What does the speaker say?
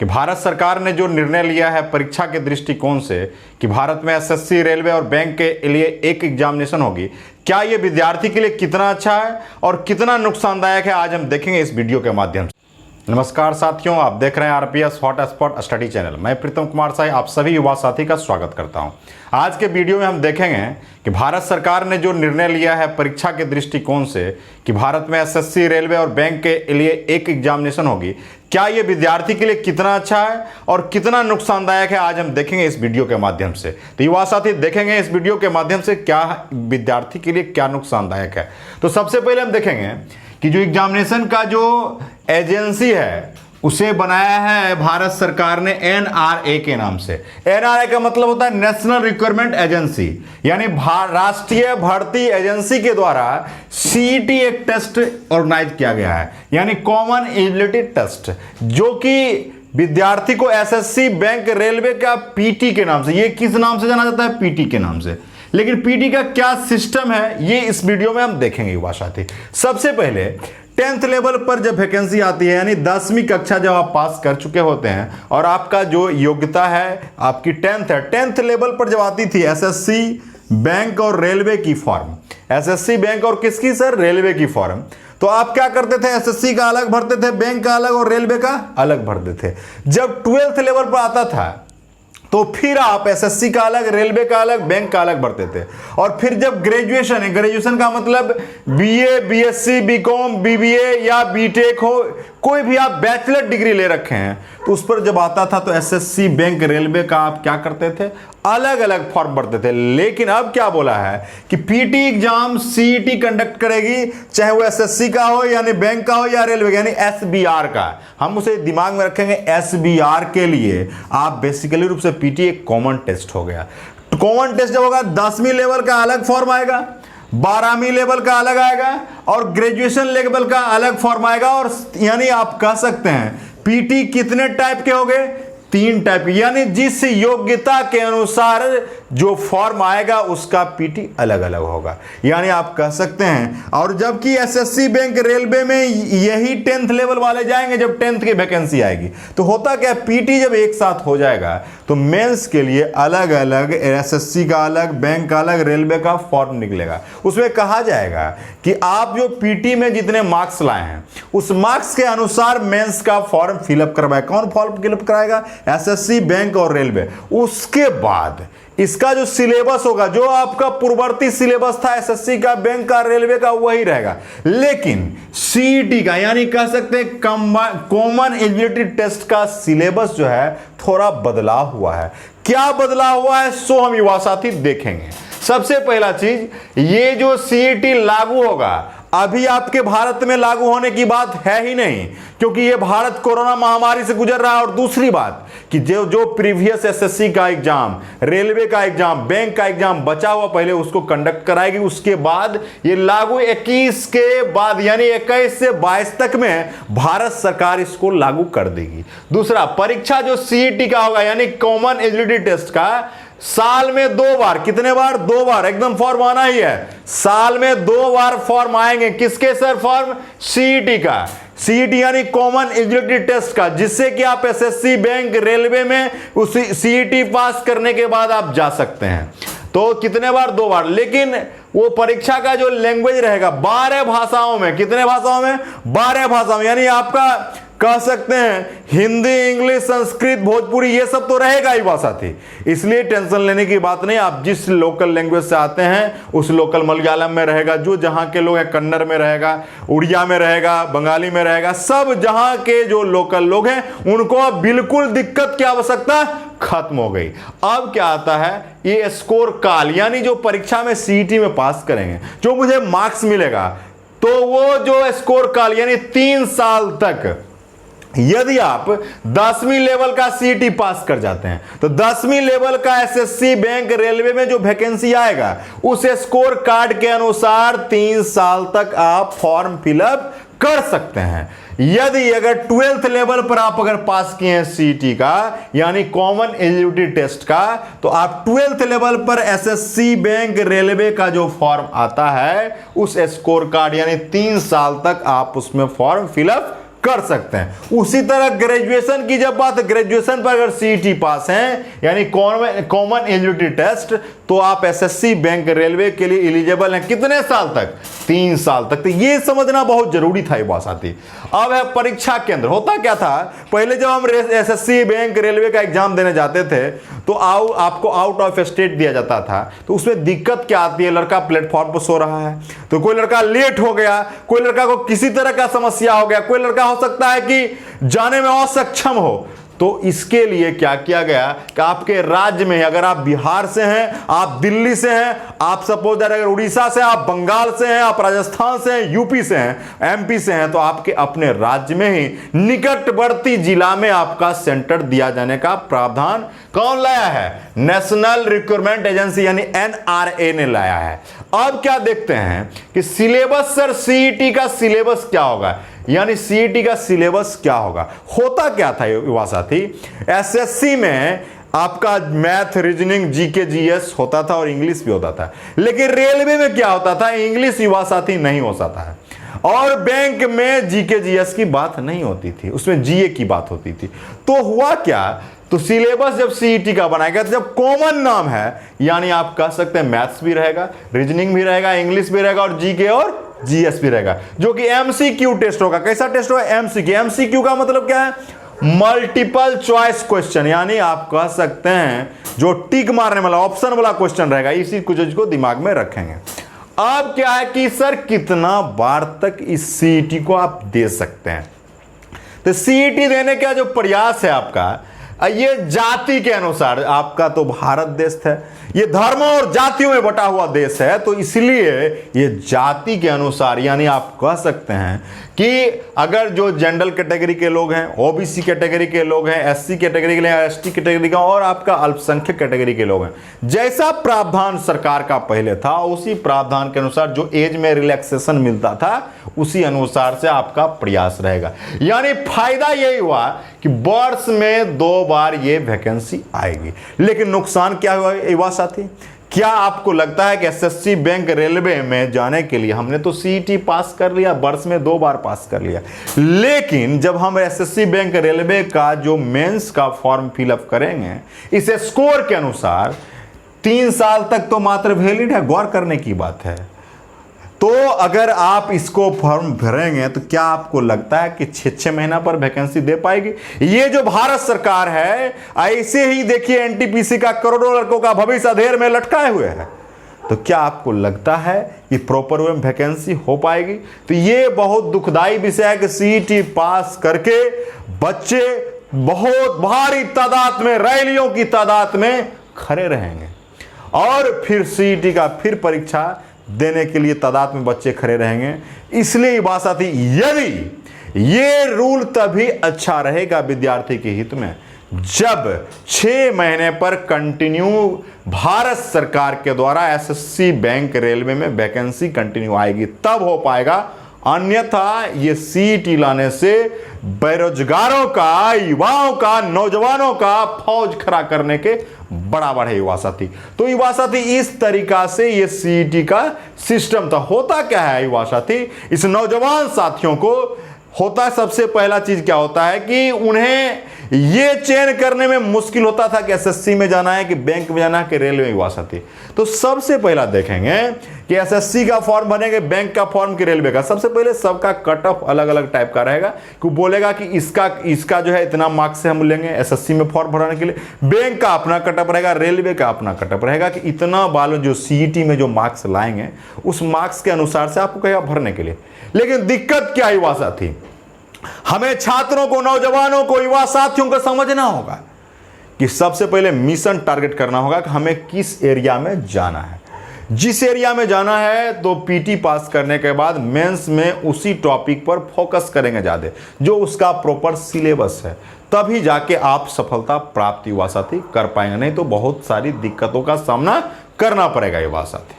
कि भारत सरकार ने जो निर्णय लिया है परीक्षा के दृष्टिकोण से कि भारत में एसएससी, रेलवे और बैंक के लिए एक एग्जामिनेशन होगी, क्या ये विद्यार्थी के लिए कितना अच्छा है और कितना नुकसानदायक है, आज हम देखेंगे इस वीडियो के माध्यम से। नमस्कार साथियों, आप देख रहे हैं आरपीएस हॉटस्पॉट स्टडी चैनल। मैं प्रीतम कुमार साई आप सभी युवा साथी का स्वागत करता हूं। आज के वीडियो में हम देखेंगे कि भारत सरकार ने जो निर्णय लिया है परीक्षा के दृष्टिकोण से कि भारत में एसएससी, रेलवे और बैंक के लिए एक एग्जामिनेशन होगी, क्या ये विद्यार्थी के लिए कितना अच्छा है और कितना नुकसानदायक है, आज हम देखेंगे इस वीडियो के माध्यम से। तो युवा साथी देखेंगे इस वीडियो के माध्यम से क्या विद्यार्थी के लिए क्या नुकसानदायक है। तो सबसे पहले हम देखेंगे कि जो एग्जामिनेशन का जो एजेंसी है उसे बनाया है भारत सरकार ने एनआरए के नाम से। एनआरए का मतलब होता है नेशनल रिक्वायरमेंट एजेंसी, यानी राष्ट्रीय भर्ती एजेंसी के द्वारा सीईटी एक टेस्ट ऑर्गेनाइज किया गया है, यानी कॉमन एलिजिबिलिटी टेस्ट, जो कि विद्यार्थी को एसएससी, बैंक, रेलवे का पीटी के नाम से, ये किस नाम से जाना जाता है? पीटी के नाम से। लेकिन पीटी का क्या सिस्टम है ये इस वीडियो में हम देखेंगे युवा साथी। सबसे पहले 10th लेवल पर जब वैकेंसी आती है, यानी 10वीं कक्षा जब आप पास कर चुके होते हैं और आपका जो योग्यता है आपकी 10th है, 10th लेवल पर जब आती थी एसएससी, बैंक और रेलवे की फॉर्म, एसएससी, बैंक और किसकी सर? रेलवे की फॉर्म, तो आप क्या करते थे? एसएससी का अलग भरते थे, बैंक का अलग और रेलवे का अलग भरते थे। जब 12th लेवल पर आता था तो फिर आप एसएससी का अलग, रेलवे का अलग, बैंक का अलग भरते थे। और फिर जब ग्रेजुएशन है, ग्रेजुएशन का मतलब बीए, बीएससी, बीकॉम, बीबीए या बीटेक हो, कोई भी आप बैचलर डिग्री ले रखे हैं, तो उस पर जब आता था तो एसएससी, बैंक, रेलवे का आप क्या करते थे? अलग अलग फॉर्म भरते थे। लेकिन अब क्या बोला है कि पीटी एग्जाम सीईटी कंडक्ट करेगी, चाहे वो एसएससी का हो, यानी बैंक का हो, या रेलवे, यानी एसबीआर का। हम उसे दिमाग में रखेंगे, एसबीआर के लिए आप बेसिकली रूप से पीटी एक कॉमन टेस्ट हो गया। कॉमन टेस्ट जब होगा 10वीं लेवल का अलग फॉर्म आएगा, 12वीं लेवल का अलग आएगा और ग्रेजुएशन लेवल का अलग फॉर्म आएगा। और यानी आप कह सकते हैं पीटी कितने टाइप के हो गए? 3 टाइप, यानी जिस योग्यता के अनुसार जो फॉर्म आएगा उसका पीटी अलग अलग होगा, यानी आप कह सकते हैं। और जबकि एसएससी, बैंक, रेलवे में यही 10th लेवल वाले जाएंगे जब 10th की वैकेंसी आएगी। तो होता क्या, पीटी जब एक साथ हो जाएगा तो मेंस के लिए अलग अलग, एसएससी का अलग, बैंक का अलग, रेलवे का फॉर्म निकलेगा। उसमें कहा जाएगा कि आप जो पीटी में जितने मार्क्स लाए हैं उस मार्क्स के अनुसार मेंस का फॉर्म फिलअप करवाए। कौन फॉर्म फिलअप कराएगा? एसएससी, बैंक और रेलवे। उसके बाद इसका जो सिलेबस होगा, जो आपका पूर्ववर्ती सिलेबस था एसएससी का, बैंक का, रेलवे का, वही रहेगा। लेकिन सीईटी का, यानी कह सकते हैं कॉमन एलिजिबिलिटी टेस्ट का सिलेबस जो है थोड़ा बदलाव हुआ है। क्या बदलाव हुआ है सो हम युवा साथी देखेंगे। सबसे पहला चीज, ये जो सीईटी लागू होगा अभी आपके भारत में लागू होने की बात है ही नहीं, क्योंकि ये भारत कोरोना महामारी से गुजर रहा है। और दूसरी बात कि जो प्रीवियस एसएससी का एग्जाम, रेलवे का एग्जाम, बैंक का एग्जाम बचा हुआ पहले उसको कंडक्ट कराएगी, उसके बाद ये लागू 21 के बाद, यानी 21 से 22 तक में भारत सरकार इसको लागू कर देगी। दूसरा, परीक्षा जो सीईटी का होगा, यानी कॉमन एलिजिबिलिटी टेस्ट का, साल में 2 बार, कितने बार? 2 बार एकदम फॉर्म आना ही है। साल में 2 बार फॉर्म आएंगे। किसके सर फॉर्म? सीईटी का, सीईटी यानी कॉमन एलिजिबिलिटी टेस्ट का, जिससे कि आप एसएससी, बैंक, रेलवे में उस सीईटी पास करने के बाद आप जा सकते हैं। तो कितने बार? 2 बार। लेकिन वो परीक्षा का जो लैंग्वेज रहेगा 12 भाषाओं में। कितने भाषाओं में? 12 भाषाओं में, यानी आपका कह सकते हैं हिंदी, इंग्लिश, संस्कृत, भोजपुरी, ये सब तो रहेगा ही भाषा थी। इसलिए टेंशन लेने की बात नहीं। आप जिस लोकल लैंग्वेज से आते हैं उस लोकल मलयालम में रहेगा, जो जहां के लोग हैं कन्नड़ में रहेगा, उड़िया में रहेगा, बंगाली में रहेगा, सब जहां के जो लोकल लोग हैं उनको अब बिल्कुल दिक्कत की आवश्यकता खत्म हो गई। अब क्या आता है, ये स्कोर काल, यानी जो परीक्षा में सीईटी में पास करेंगे, जो मुझे मार्क्स मिलेगा, तो वो जो स्कोर काल यानी 3 साल तक, यदि आप 10वीं लेवल का सीईटी पास कर जाते हैं तो 10वीं लेवल का एसएससी, बैंक, रेलवे में जो वैकेंसी आएगा उस स्कोर कार्ड के अनुसार 3 साल तक आप फॉर्म फिलअप कर सकते हैं। यदि अगर 12th लेवल पर आप अगर पास किए हैं सीईटी का, यानी कॉमन एलिजिबिलिटी टेस्ट का, तो आप 12th लेवल पर एसएससी, बैंक, रेलवे का जो फॉर्म आता है उस स्कोर कार्ड यानी 3 साल तक आप उसमें फॉर्म फिलअप कर सकते हैं। उसी तरह ग्रेजुएशन की जब बात, ग्रेजुएशन पर अगर सीईटी पास हैं यानी कॉमन एलिजिबिलिटी टेस्ट, तो आप एसएससी बैंक रेलवे के लिए एलिजिबल हैं कितने साल तक? 3 साल तक। तो ये समझना बहुत जरूरी था ये बात साथी। अब है परीक्षा केंद्र। होता क्या था, पहले जब हम एसएससी बैंक रेलवे का एग्जाम देने जाते थे तो आपको आउट ऑफ स्टेट दिया जाता था। तो उसमें दिक्कत क्या आती है, लड़का प्लेटफॉर्म पर सो रहा है, तो कोई लड़का लेट हो गया, कोई लड़का को किसी तरह का समस्या हो गया, कोई लड़का हो सकता है कि जाने में असक्षम हो। तो इसके लिए क्या किया गया कि आपके राज्य में, अगर आप बिहार से हैं, आप दिल्ली से हैं, आप सपोज अगर उड़ीसा से, आप बंगाल से हैं, आप राजस्थान से हैं, यूपी से हैं, एमपी से हैं, तो आपके अपने राज्य में ही निकटवर्ती जिला में आपका सेंटर दिया जाने का प्रावधान कौन लाया है? नेशनल रिक्रूटमेंट एजेंसी यानी एनआरए ने लाया है। अब क्या देखते हैं कि सिलेबस, सर सीईटी का सिलेबस क्या होगा, यानी सीईटी का सिलेबस क्या होगा। होता क्या था युवा साथी, एसएससी में आपका मैथ, रीजनिंग, जीके, जीएस होता था और इंग्लिश भी होता था। लेकिन रेलवे में क्या होता था, इंग्लिश युवा साथी नहीं हो सकता है, और बैंक में जीके जीएस की बात नहीं होती थी, उसमें जीए की बात होती थी। तो हुआ क्या, तो सिलेबस जब सीईटी का बनाया गया, तो जब कॉमन नाम है, यानी आप कह सकते हैं मैथ्स भी रहेगा, रीजनिंग भी रहेगा, इंग्लिश भी रहेगा और जीके और जीएस भी रहेगा, जो कि एमसीक्यू टेस्ट होगा। कैसा टेस्ट होगा? एमसीक्यू। एमसीक्यू का मतलब क्या है? मल्टीपल चॉइस क्वेश्चन, यानी आप कह सकते हैं जो टिक मारने वाला ऑप्शन वाला क्वेश्चन रहेगा। इसी कुछ को दिमाग में रखेंगे। अब क्या है कि सर कितना बार तक इस सीईटी को आप दे सकते हैं? तो सीईटी देने का जो प्रयास है आपका, ये जाति के अनुसार, आपका तो भारत देश है, ये धर्मों और जातियों में बटा हुआ देश है, तो इसलिए ये जाति के अनुसार, यानी आप कह सकते हैं कि अगर जो जनरल कैटेगरी के लोग हैं, ओबीसी कैटेगरी के लोग हैं, एससी कैटेगरी के लोग हैं, एसटी कैटेगरी का, और आपका अल्पसंख्यक कैटेगरी के लोग हैं, जैसा प्रावधान सरकार का पहले था उसी प्रावधान के अनुसार जो एज में रिलैक्सेशन मिलता था उसी अनुसार से आपका प्रयास रहेगा। यानी फायदा यही हुआ कि वर्ष में 2 बार ये वैकेंसी आएगी। लेकिन नुकसान क्या हुआ युवा साथी? क्या आपको लगता है कि एसएससी बैंक रेलवे में जाने के लिए हमने तो सीईटी पास कर लिया, वर्ष में 2 बार पास कर लिया, लेकिन जब हम एसएससी बैंक रेलवे का जो मेंस का फॉर्म फिलअप करेंगे, इस स्कोर के अनुसार 3 साल तक तो मात्र वैलिड है, गौर करने की बात है। तो अगर आप इसको फॉर्म भरेंगे तो क्या आपको लगता है कि 6-6 महीना पर वैकेंसी दे पाएगी? ये जो भारत सरकार है, ऐसे ही देखिए एनटीपीसी का करोड़ों लड़कों का भविष्य अंधेर में लटकाए हुए है। तो क्या आपको लगता है कि प्रॉपर वे में वैकेंसी हो पाएगी? तो ये बहुत दुखदाई विषय है कि सीईटी पास करके बच्चे बहुत भारी तादाद में, रैलियों की तादाद में खड़े रहेंगे, और फिर सीईटी का फिर परीक्षा देने के लिए तादाद में बच्चे खड़े रहेंगे। इसलिए ये बात आती, यदि ये रूल तभी अच्छा रहेगा विद्यार्थी के हित में जब 6 महीने पर कंटिन्यू भारत सरकार के द्वारा एसएससी बैंक रेलवे में वैकेंसी कंटिन्यू आएगी, तब हो पाएगा। अन्यथा ये सीईटी लाने से बेरोजगारों का, युवाओं का, नौजवानों का फौज खड़ा करने के बराबर है युवा साथी। तो युवा साथी इस तरीका से ये सीईटी का सिस्टम था। होता क्या है युवा साथी, इस नौजवान साथियों को होता है, सबसे पहला चीज क्या होता है कि उन्हें ये चयन करने में मुश्किल होता था कि एसएससी में जाना है कि बैंक में जाना है कि रेलवे में युवा साथी। तो सबसे पहला देखेंगे कि एसएससी का फॉर्म बनेगा, बैंक का फॉर्म कि रेलवे का। सबसे पहले सबका कट ऑफ अलग अलग टाइप का रहेगा, कि बोलेगा कि इसका जो है इतना मार्क्स से हम लेंगे एसएससी में फॉर्म भराने के लिए। बैंक का अपना कट ऑफ रहेगा, रेलवे का अपना कट ऑफ रहेगा, कि इतना बाल जो सीईटी में जो मार्क्स लाएंगे उस मार्क्स के अनुसार से आपको कहेगा भरने के लिए। लेकिन दिक्कत क्या युवा साथी, हमें छात्रों को, नौजवानों को, युवा साथियों को समझना होगा कि सबसे पहले मिशन टारगेट करना होगा कि हमें किस एरिया में जाना है। जिस एरिया में जाना है तो पीटी पास करने के बाद मेंस में उसी टॉपिक पर फोकस करेंगे ज़्यादा, जो उसका प्रॉपर सिलेबस है, तभी जाके आप सफलता प्राप्त युवा साथी कर पाएंगे। नहीं तो बहुत सारी दिक्कतों का सामना करना पड़ेगा युवा साथी।